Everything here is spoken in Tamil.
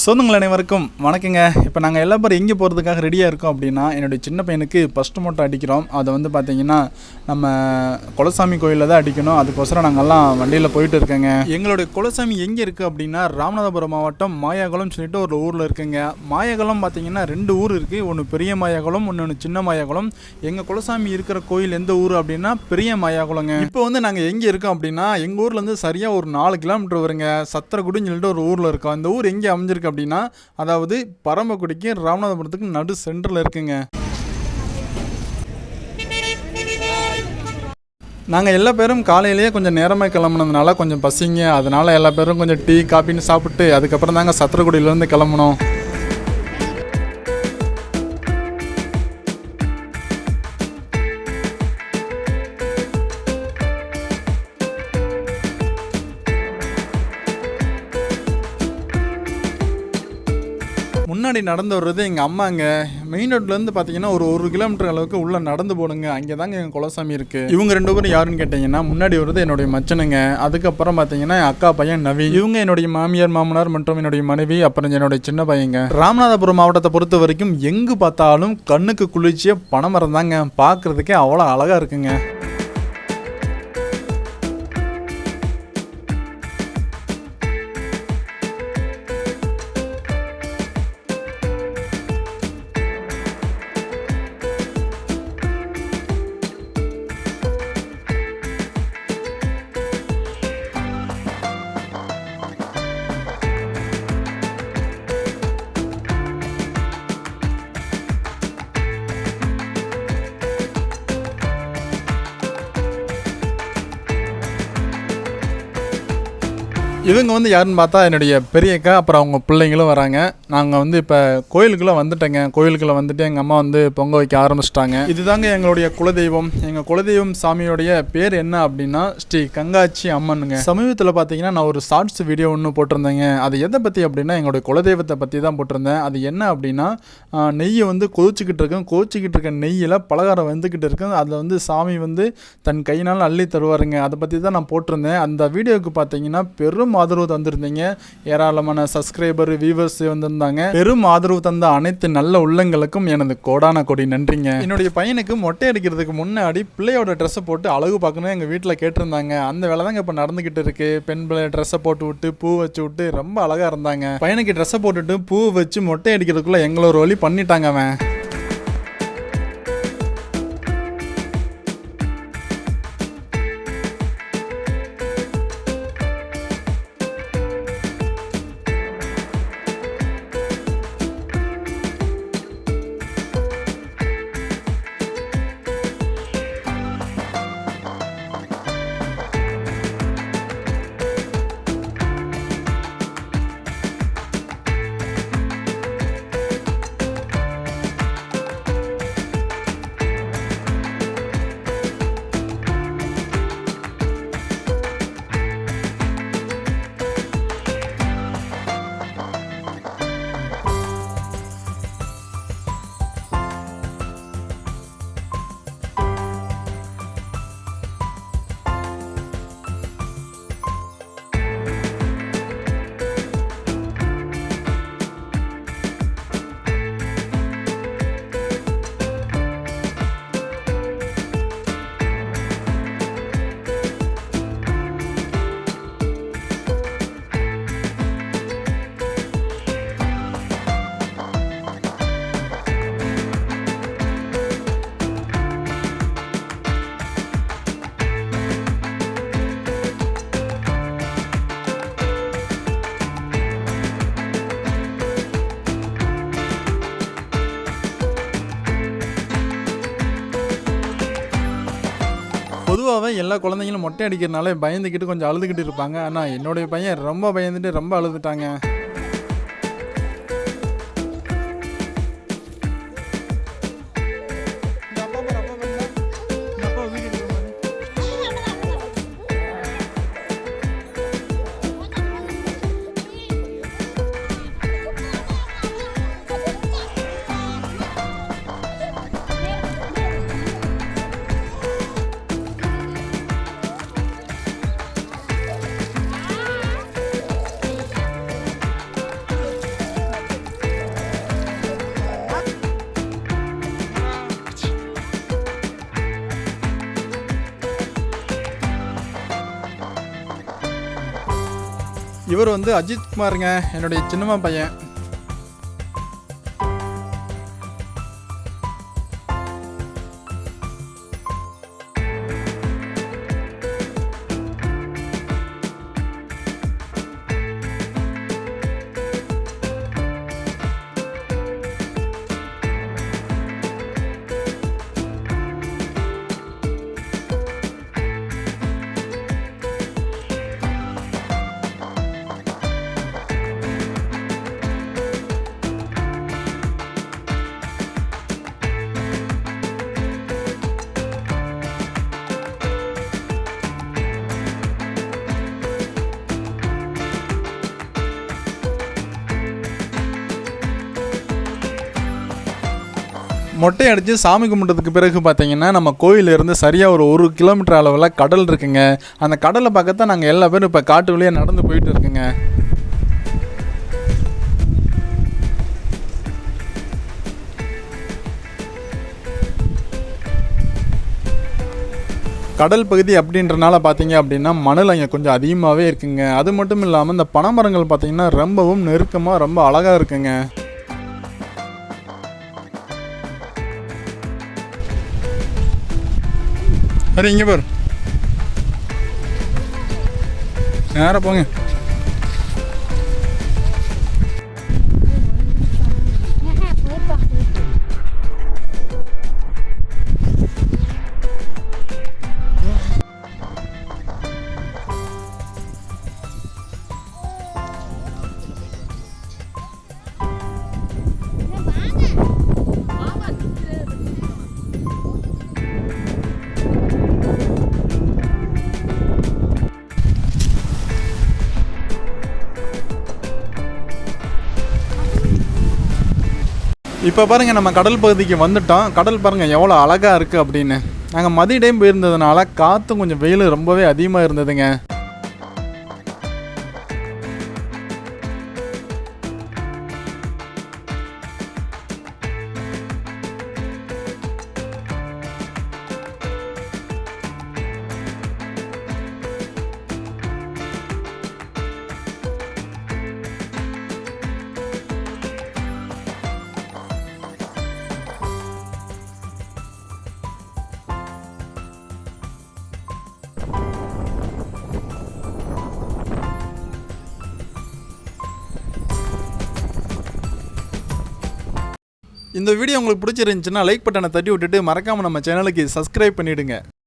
சொந்தங்கள் அனைவருக்கும் வணக்கங்க. இப்போ நாங்கள் எல்லா பேரும் எங்கே போகிறதுக்காக ரெடியாக இருக்கோம் அப்படின்னா, என்னுடைய சின்ன பையனுக்கு ஃபஸ்ட்டு மோட்டை அடிக்கிறோம். அதை வந்து பார்த்திங்கன்னா நம்ம குலசாமி கோயிலில் தான் அடிக்கணும். அதுக்கோசரம் நாங்கள்லாம் வண்டியில் போயிட்டு இருக்கேங்க. எங்களுடைய குலசாமி எங்கே இருக்குது அப்படின்னா, ராமநாதபுரம் மாவட்டம் மாயாகுளம் சொல்லிட்டு ஒரு ஊரில் இருக்குங்க. மாயாகுளம் பார்த்திங்கன்னா 2 ஊர் இருக்குது. ஒன்று பெரிய மாயாகுளம், ஒன்று சின்ன மாயாகுளம். எங்கள் குலசாமி இருக்கிற கோயில் எந்த ஊர் அப்படின்னா பெரிய மாயாகுளங்க. இப்போ வந்து நாங்கள் எங்கே இருக்கோம் அப்படின்னா, எங்கள் ஊர்லேருந்து சரியாக ஒரு 4 கிலோமீட்டர் வருங்க. சத்திரகுடின்னு சொல்லிட்டு ஒரு ஊரில் இருக்கோம். அந்த ஊர் எங்கே அமைஞ்சிருக்கு அப்படின்னா, அதாவது பரமக்குடிக்கு ராமநாதபுரத்துக்கு நடு சென்டரில் இருக்குங்க. நாங்கள் எல்லா பேரும் காலையிலேயே கொஞ்சம் நேரமாக கிளம்புனதுனால கொஞ்சம் பசிங்க. அதனால் எல்லா பேரும் கொஞ்சம் டீ காப்பின்னு சாப்பிட்டு அதுக்கப்புறம் தாங்க சத்திரகுடியிலேருந்து கிளம்பணும். முன்னாடி நடந்து வர்றது எங்கள் அம்மாங்க. மெயின் ரோட்லேருந்து பார்த்தீங்கன்னா ஒரு 1 கிலோமீட்டர் அளவுக்கு உள்ளே நடந்து போடுங்க. அங்கே தாங்க எங்கள் குலசாமி இருக்குது. இவங்க 2 பேரும் யாருன்னு கேட்டிங்கன்னா, முன்னாடி வருது என்னுடைய மச்சனுங்க. அதுக்கப்புறம் பார்த்தீங்கன்னா என் அக்கா பையன் நவீன். இவங்க என்னுடைய மாமியார் மாமனார் மற்றும் என்னுடைய மனைவி, அப்புறம் என்னுடைய சின்ன பையங்க. ராமநாதபுரம் மாவட்டத்தை பொறுத்த வரைக்கும் எங்கு பார்த்தாலும் கண்ணுக்கு குளிர்ச்சியாக பனைமரம் தாங்க. பார்க்குறதுக்கே அவ்வளோ அழகாக இருக்குங்க. இவங்க வந்து யாருன்னு பார்த்தா என்னுடைய பெரியக்கா, அப்புறம் அவங்க பிள்ளைங்களும் வராங்க. நாங்கள் வந்து இப்போ கோயிலுக்குள்ளே வந்துட்டேங்க. கோயிலுக்குள்ளே வந்துட்டு எங்கள் அம்மா வந்து பொங்க வைக்க ஆரம்பிச்சிட்டாங்க. இதுதாங்க எங்களுடைய குலதெய்வம். எங்கள் குலதெய்வம் சாமியோடைய பேர் என்ன அப்படின்னா ஸ்ரீ கங்காச்சி அம்மனுங்க. சமீபத்தில் பார்த்தீங்கன்னா நான் ஒரு ஷார்ட்ஸ் வீடியோ ஒன்று போட்டிருந்தேங்க. அது எதை பற்றி அப்படின்னா எங்களுடைய குலதெய்வத்தை பற்றி தான் போட்டிருந்தேன். அது என்ன அப்படின்னா, நெய்யை வந்து கொதிச்சுக்கிட்டு இருக்க நெய்யில் பலகாரம் வந்துக்கிட்டு இருக்கும். அதில் வந்து சாமி வந்து தன் கையினால் அள்ளி தருவாருங்க. அதை பற்றி தான் நான் போட்டிருந்தேன். அந்த வீடியோவுக்கு பார்த்தீங்கன்னா பெரும் ஆதரவு தந்திருந்தீங்க. ஏராளமான சப்ஸ்கிரைபர் வியூவர்ஸ் வந்திருந்தாங்க. பெரும் ஆதரவு தந்த அனைத்து நல்ல உள்ளங்களுக்கும் எனது கோடான கோடி நன்றிங்க. என்னுடைய பையனுக்கு மொட்டை அடிக்கிறதுக்கு முன்னாடி பிள்ளையோட ட்ரெஸ்ஸை போட்டு அழகு பார்க்கணும் எங்கள் வீட்டில் கேட்டிருந்தாங்க. அந்த வேலை தாங்க இப்போ நடந்துக்கிட்டு இருக்கு. பெண் பிள்ளை ட்ரெஸ்ஸை போட்டு விட்டு பூ வச்சு விட்டு ரொம்ப அழகாக இருந்தாங்க. பையனுக்கு ட்ரெஸ்ஸை போட்டுட்டு பூ வச்சு மொட்டை அடிக்கிறதுக்குள்ள எங்களை ஒரு வழி பண்ணிட்டாங்க அவன். பொதுவாகவே எல்லா குழந்தைங்களும் மொட்டை அடிக்கிறனால பயந்துக்கிட்டு கொஞ்சம் அழுதுகிட்டு இருப்பாங்க. ஆனால் என்னுடைய பையன் ரொம்ப பயந்துட்டு ரொம்ப அழுதுட்டாங்க. இவர் வந்து அஜித் குமாருங்க, என்னுடைய சின்னம்மா பையன். மொட்டை அடித்து சாமி கும்பிட்டதுக்கு பிறகு பார்த்தீங்கன்னா நம்ம கோயிலிருந்து சரியாக ஒரு 1 கிலோமீட்டர் அளவில் கடல் இருக்குங்க. அந்த கடலை பக்கத்தான் நாங்கள் எல்லா பேரும் இப்போ காட்டு வழியாக நடந்து போயிட்டு இருக்குங்க. கடல் பகுதி அப்படின்றனால பார்த்தீங்க அப்படின்னா மணல் அங்கே கொஞ்சம் அதிகமாகவே இருக்குங்க. அது மட்டும் இல்லாமல் இந்த பனைமரங்கள் பார்த்தீங்கன்னா ரொம்பவும் நெருக்கமாக ரொம்ப அழகாக இருக்குங்க. அरे இங்கே பாரு, நேராக போங்க. இப்போ பாருங்கள், நம்ம கடல் பகுதிக்கு வந்துட்டோம். கடல் பாருங்கள் எவ்வளோ அழகாக இருக்குது அப்படின்னு. நாங்கள் மதிய டைம் போயிருந்ததுனால காற்றும் கொஞ்சம் வெயில் ரொம்பவே அதிகமாக இருந்ததுங்க. இந்த வீடியோ உங்களுக்கு பிடிச்சிருந்துச்சுன்னா லைக் பட்டனை தட்டி விட்டுட்டு மறக்காமல் நம்ம சேனலுக்கு சப்ஸ்கிரைப் பண்ணிவிடுங்க.